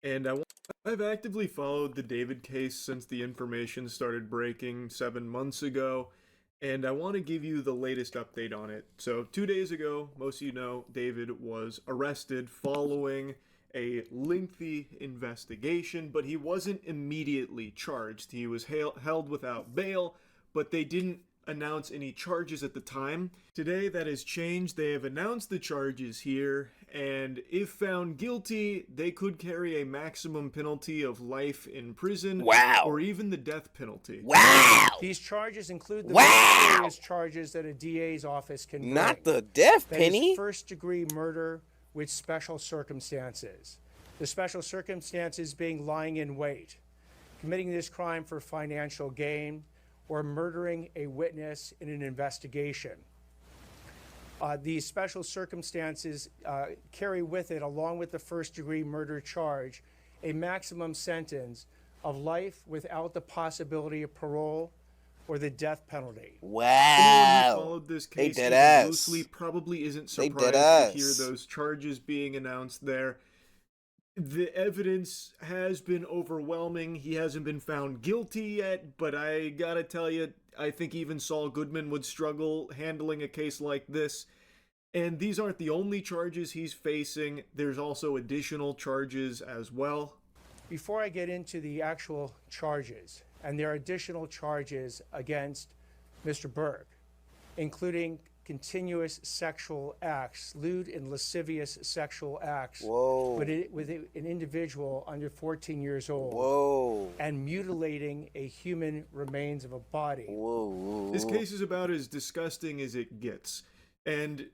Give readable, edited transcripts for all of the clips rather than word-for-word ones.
and I've actively followed the David case since the information started breaking 7 months ago, and I want to give you the latest update on it. So, 2 days ago, most of you know, David was arrested following a lengthy investigation, but he wasn't immediately charged. He was held without bail, but they didn't announce any charges at the time. Today that has changed. They have announced the charges here, and if found guilty, they could carry a maximum penalty of life in prison. Wow. Or even the death penalty. Wow. These charges include the Wow. most serious charges that a DA's office can bring. Not the death That penny. is first-degree murder with special circumstances. The special circumstances being lying in wait, committing this crime for financial gain, or murdering a witness in an investigation. These special circumstances carry with it, along with the first-degree murder charge, a maximum sentence of life without the possibility of parole or the death penalty. Anyone who Wow. followed this They case dead even ass. loosely probably isn't They surprised dead to hear ass. those charges being announced there. The evidence has been overwhelming. He hasn't been found guilty yet, but I gotta tell you, I think even Saul Goodman would struggle handling a case like this. And these aren't the only charges he's facing. There's also additional charges as well. Before I get into the actual charges, and there are additional charges against Mr. Berg, including continuous sexual acts, lewd and lascivious sexual acts Whoa. with an individual under 14 years old, Whoa. and mutilating a human remains of a body. Whoa. This case is about as disgusting as it gets. And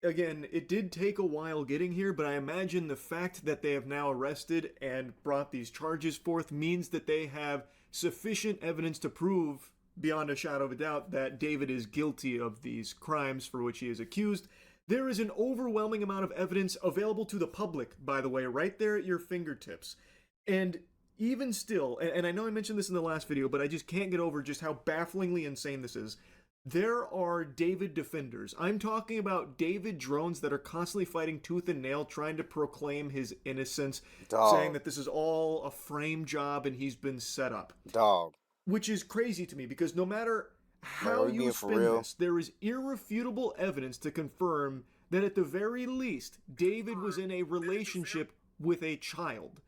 again, it did take a while getting here, but I imagine the fact that they have now arrested and brought these charges forth means that they have sufficient evidence to prove, beyond a shadow of a doubt, that David is guilty of these crimes for which he is accused. There is an overwhelming amount of evidence available to the public, by the way, right there at your fingertips. And even still, and I know I mentioned this in the last video, but I just can't get over just how bafflingly insane this is. There are David defenders. I'm talking about David drones that are constantly fighting tooth and nail, trying to proclaim his innocence, Dog. saying that this is all a frame job and he's been set up. Dog. Which is crazy to me, because no matter how we you being for spin real? this, there is irrefutable evidence to confirm that at the very least, David was in a relationship with a child.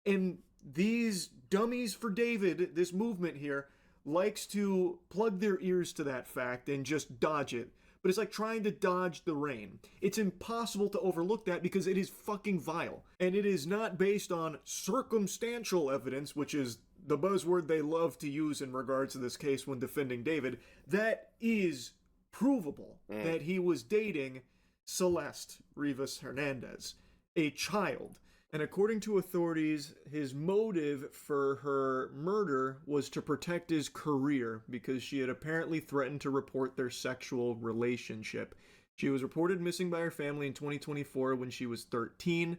And these dummies for David, this movement here, likes to plug their ears to that fact and just dodge it. But it's like trying to dodge the rain. It's impossible to overlook that because it is fucking vile. And it is not based on circumstantial evidence, which is the buzzword they love to use in regards to this case when defending David. That is provable that he was dating Celeste Rivas Hernandez, a child. And according to authorities, his motive for her murder was to protect his career because she had apparently threatened to report their sexual relationship. She was reported missing by her family in 2024 when she was 13.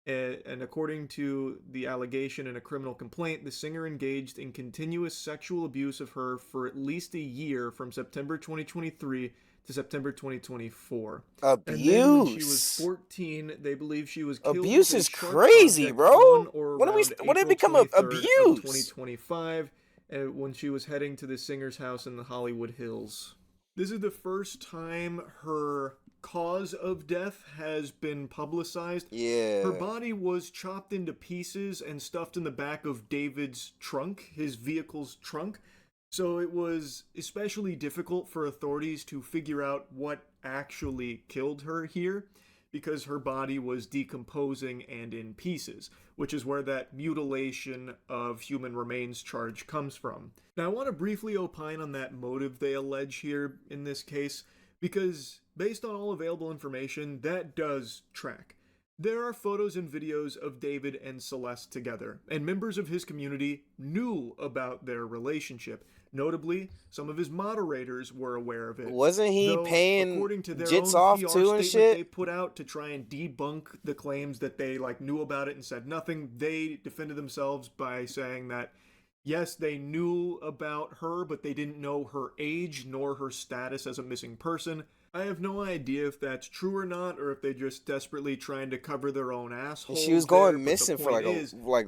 And according to the allegation in a criminal complaint, the singer engaged in continuous sexual abuse of her for at least a year from September 2023 to September 2024. And then when she was Abuse. 14, they believe she was killed Abuse with a is sharp crazy, object bro. on or When did around it April become 23rd of abuse? 2025, when she was heading to the singer's house in the Hollywood Hills. This is the first time her cause of death has been publicized. Yeah. Her body was chopped into pieces and stuffed in the back of David's trunk, his vehicle's trunk. So it was especially difficult for authorities to figure out what actually killed her here, because her body was decomposing and in pieces, which is where that mutilation of human remains charge comes from. Now, I want to briefly opine on that motive they allege here in this case, because based on all available information, that does track. There are photos and videos of David and Celeste together, and members of his community knew about their relationship. Notably, some of his moderators were aware of it. Wasn't he Though, paying according to their jits own off PR too and statement shit? they put out to try and debunk the claims that they knew about it and said nothing, they defended themselves by saying that yes, they knew about her, but they didn't know her age nor her status as a missing person. I have no idea if that's true or not, or if they're just desperately trying to cover their own assholes. She was going missing for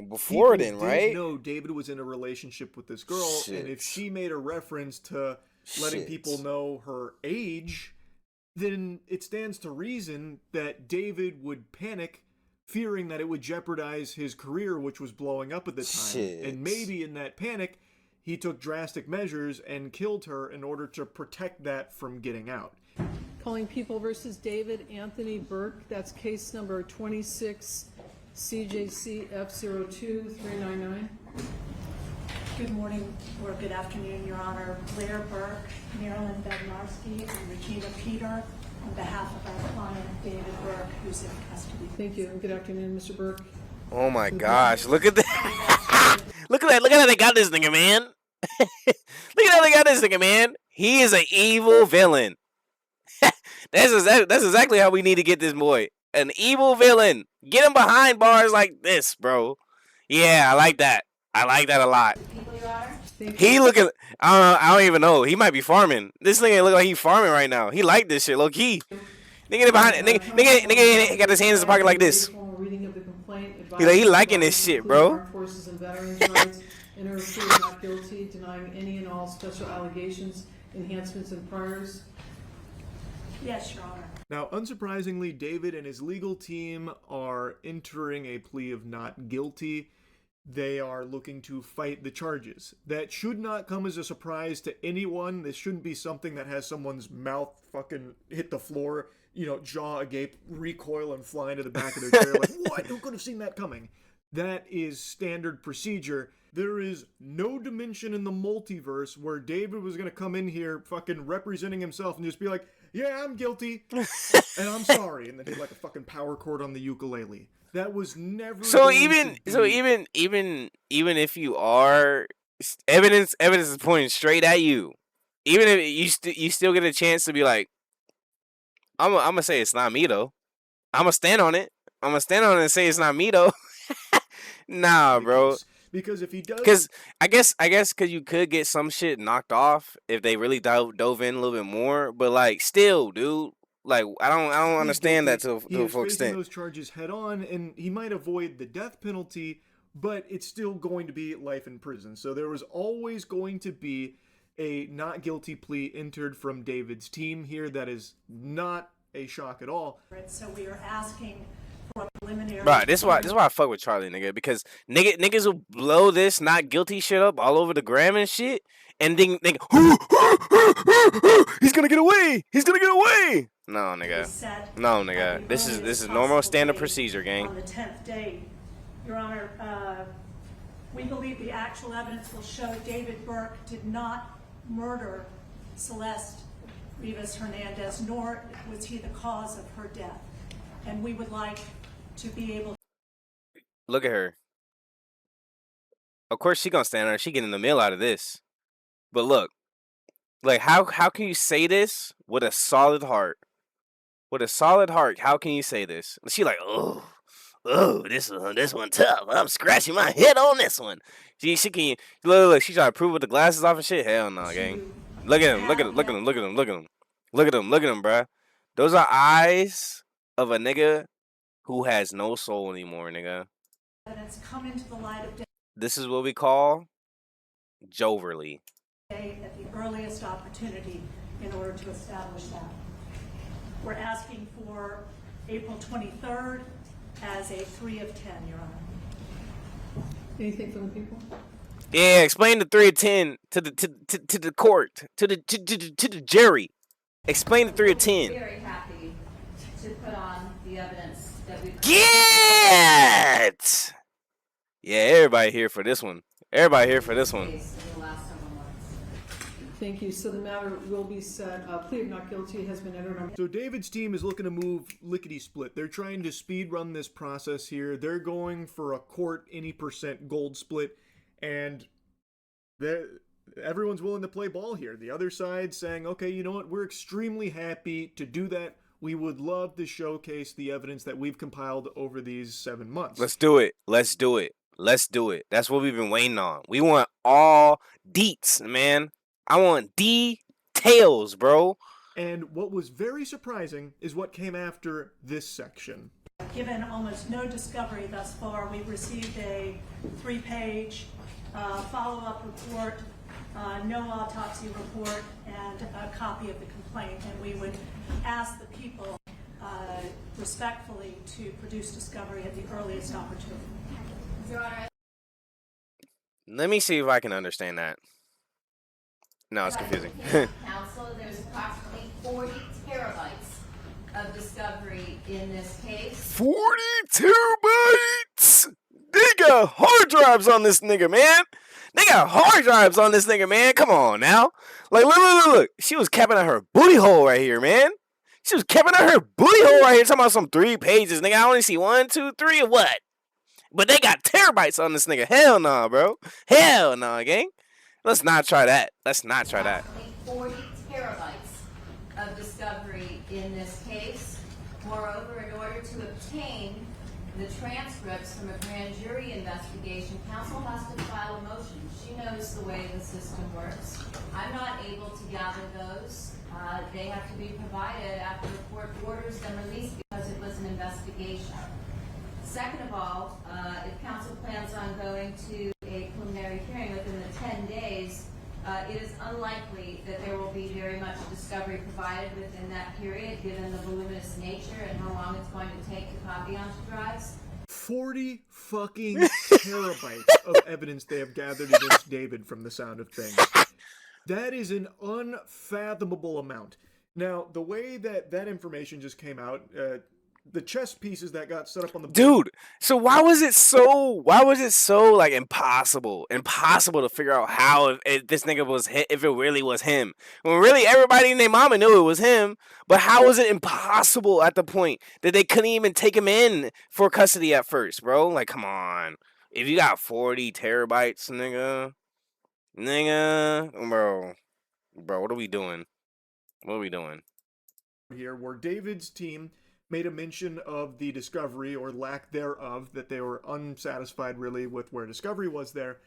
before then, right? People did know David was in a relationship with this girl, and if she made a reference to letting people know her age, then it stands to reason that David would panic, fearing that it would jeopardize his career, which was blowing up at the time. And maybe in that panic, he took drastic measures and killed her in order to protect that from getting out. Calling People versus David Anthony Burke. That's case number 26 CJC F02399. Good morning or good afternoon, Your Honor. Blair Burke, Marilyn Bednarski, and Regina Peter on behalf of our client, David Burke, who's in custody. Thank you. Good afternoon, Mr. Burke. Oh my gosh, look at that. Look at that. Look at how they got this nigga, man. Look at how they got this nigga, man. He is an evil villain. That's exactly how we need to get this boy. An evil villain. Get him behind bars like this, bro. Yeah, I like that. I like that a lot. He looking. I don't even know. He might be farming. This nigga look like he farming right now. He like this shit, low key. Nigga behind. Nigga got his hands in his pocket like this. He liking this shit, bro. Not guilty, denying any and all special allegations, enhancements, and priors. Yes, Your Honor. Now, unsurprisingly, David and his legal team are entering a plea of not guilty. They are looking to fight the charges. That should not come as a surprise to anyone. This shouldn't be something that has someone's mouth fucking hit the floor, jaw agape, recoil, and fly into the back of their chair like, what? Who could have seen that coming? That is standard procedure. There is no dimension in the multiverse where David was going to come in here fucking representing himself and just be like, yeah, I'm guilty, and I'm sorry, and then hit like a fucking power chord on the ukulele. That was never. Even if you are, evidence is pointing straight at you. Even if you still get a chance to be like, I'm gonna say it's not me though. I'm gonna stand on it. And say it's not me though. Nah, bro. Because if he does, because I guess because you could get some shit knocked off if they really dove in a little bit more. But like, still, dude, like I don't understand that to a full extent. Those charges head on, and he might avoid the death penalty, but it's still going to be life in prison. So there was always going to be a not guilty plea entered from David's team here. That is not a shock at all. So we are asking. Right, this is why I fuck with Charlie, nigga, because niggas will blow this not guilty shit up all over the gram and shit, and then think, he's gonna get away. No, nigga. This is normal standard procedure, gang. On the 10th day, Your Honor, we believe the actual evidence will show David Burke did not murder Celeste Rivas Hernandez, nor was he the cause of her death, and we would like to be able. Look at her. Of course she gonna stand there. She getting the meal out of this. But look, like how can you say this with a solid heart? With a solid heart, how can you say this? She like, oh, this one tough. I'm scratching my head on this one. She can look. She trying to prove with the glasses off and shit. Hell no, gang. Look at him, bruh. Those are eyes of a nigga who has no soul anymore, nigga. Come into the light of day. This is what we call Joverly. At the earliest opportunity in order to establish that. We're asking for April 23rd as a 3 of 10, Your Honor. Anything from the people? Yeah, explain the 3 of 10 to the court, to the jury. Explain the 3 of 10. Very happy to put on the evidence. Get! Yeah, everybody here for this one. Thank you. So the matter will be set. Plea of not guilty has been entered on. So David's team is looking to move lickety-split. They're trying to speed run this process here. They're going for a court any % gold split, and everyone's willing to play ball here. The other side saying, okay, you know what? We're extremely happy to do that. We would love to showcase the evidence that we've compiled over these 7 months. Let's do it. That's what we've been waiting on. We want all deets, man. I want details, bro. And what was very surprising is what came after this section. Given almost no discovery thus far, we've received a 3-page follow-up report, no autopsy report, and a copy of the complaint. And we would ask the people respectfully to produce discovery at the earliest opportunity. Your Honor, Let me see if I can understand that. No, it's confusing. Counsel, there's approximately 40 terabytes of discovery in this case. 40 terabytes! They got hard drives on this nigga, man. They got hard drives on this nigga, man. Come on now. Like, look. She was capping at her booty hole right here, man. She was capping at her booty hole right here. Talking about some 3 pages, nigga. I only see 1, 2, 3, or what? But they got terabytes on this nigga. Hell no, bro. Hell no, gang. Let's not try that. Let's not try that. Approximately 40 terabytes of discovery in this case. Moreover, in order to obtain the transcripts from a grand jury investigation, counsel has to file a motion. She knows the way the system works. I'm not able to gather those. They have to be provided after the court orders them released because it was an investigation. Second of all, if counsel plans on going to a preliminary hearing within the 10 days, it is unlikely that there will be very much discovery provided within that period, given the voluminous nature and how long it's going to take to copy onto drives. 40 fucking terabytes of evidence they have gathered against David from the sound of things. That is an unfathomable amount. Now, the way that information just came out, the chess pieces that got set up on the board. Dude, so why was it so like impossible to figure out how if this nigga was if it really was him, when really everybody and their mama knew it was him. But how was it impossible at the point that they couldn't even take him in for custody at first, bro? Like, come on. If you got 40 terabytes, nigga, bro, what are we doing? Here, where David's team made a mention of the discovery, or lack thereof, that they were unsatisfied really with where discovery was there.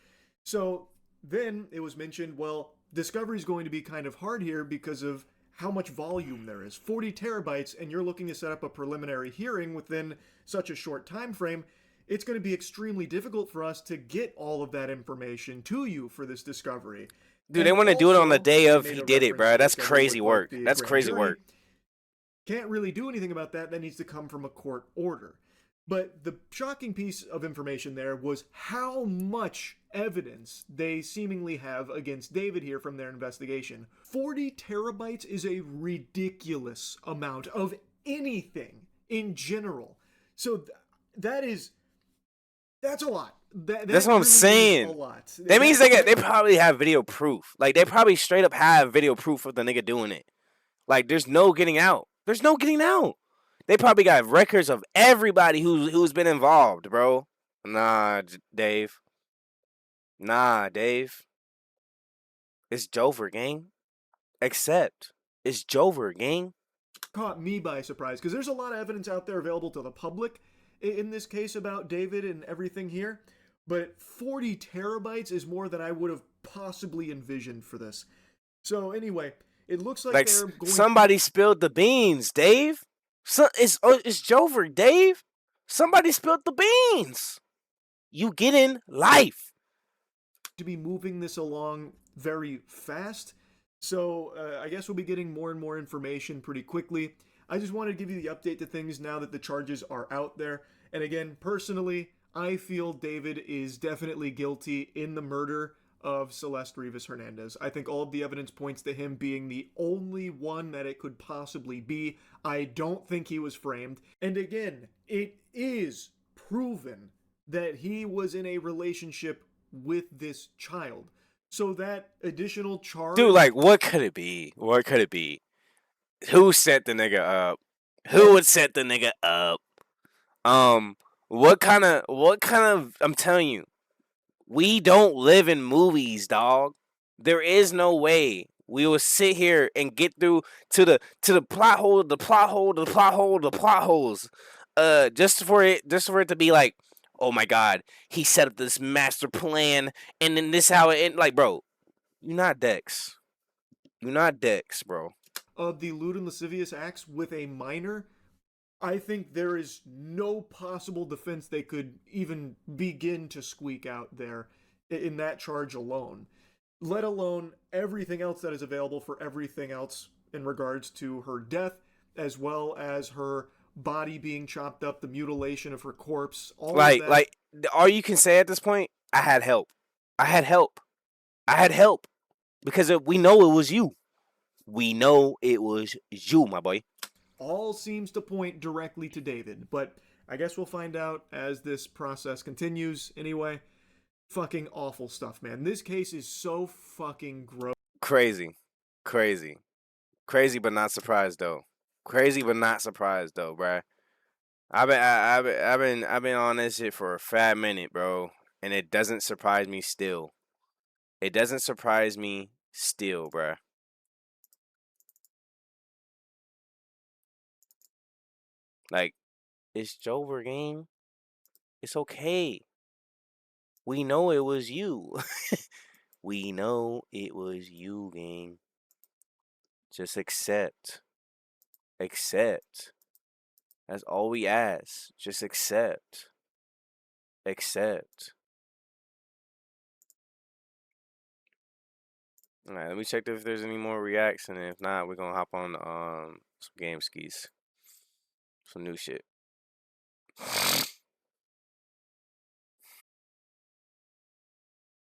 So then it was mentioned, well, discovery is going to be kind of hard here because of how much volume there is. 40 terabytes, and you're looking to set up a preliminary hearing within such a short time frame. It's going to be extremely difficult for us to get all of that information to you for this discovery. Dude, And they want to do it on the also, day of they made he a did it, reference bro. to That's the crazy report work. the That's grand crazy jury. work. Can't really do anything about that. That needs to come from a court order. But the shocking piece of information there was how much evidence they seemingly have against David here from their investigation. 40 terabytes is a ridiculous amount of anything in general. So that's a lot. That's what I'm really is saying. a lot. That means they probably have video proof. Like, they probably straight up have video proof of the nigga doing it. Like, there's no getting out. They probably got records of everybody who's been involved, bro. Nah, Dave. It's Jover, gang. Accept. It's Jover, gang. Caught me by surprise, because there's a lot of evidence out there available to the public in this case about David and everything here, but 40 terabytes is more than I would have possibly envisioned for this. So anyway, it looks like they're going somebody spilled the beans, Dave. It's Jover, Dave. Somebody spilled the beans. You get in life. to be moving this along very fast. So I guess we'll be getting more and more information pretty quickly. I just wanted to give you the update to things now that the charges are out there. And again, personally, I feel David is definitely guilty in the murder of Celeste Rivas Hernandez. I think all of the evidence points to him being the only one that it could possibly be. I don't think he was framed. And again, it is proven that he was in a relationship with this child. So that additional charge... Dude, like, what could it be? What could it be? Who set the nigga up? Who would set the nigga up? What kind of, I'm telling you, we don't live in movies, dog. There is no way we will sit here and get through to the plot hole, just for it to be like, oh my God, he set up this master plan, and then this how it ended. Like, bro, you're not Dex, bro. of the lewd and lascivious acts with a minor, I think there is no possible defense they could even begin to squeak out there in that charge alone, let alone everything else that is available for everything else in regards to her death, as well as her body being chopped up, the mutilation of her corpse, all of that. Like, all you can say at this point, I had help. I had help. I had help. Because we know it was you. We know it was you, my boy. All seems to point directly to David, but I guess we'll find out as this process continues. Anyway, fucking awful stuff, man. This case is so fucking gross. Crazy. Crazy. Crazy but not surprised though. Crazy but not surprised though, bruh. I've been on this shit for a fat minute, bro, and it doesn't surprise me still. It doesn't surprise me still, bruh. Like, it's Jover, gang. It's okay. We know it was you. We know it was you, gang. Just accept. Accept. That's all we ask. Just accept. Accept. Alright, let me check if there's any more reacts, and if not, we're gonna hop on some game skis. Some new shit.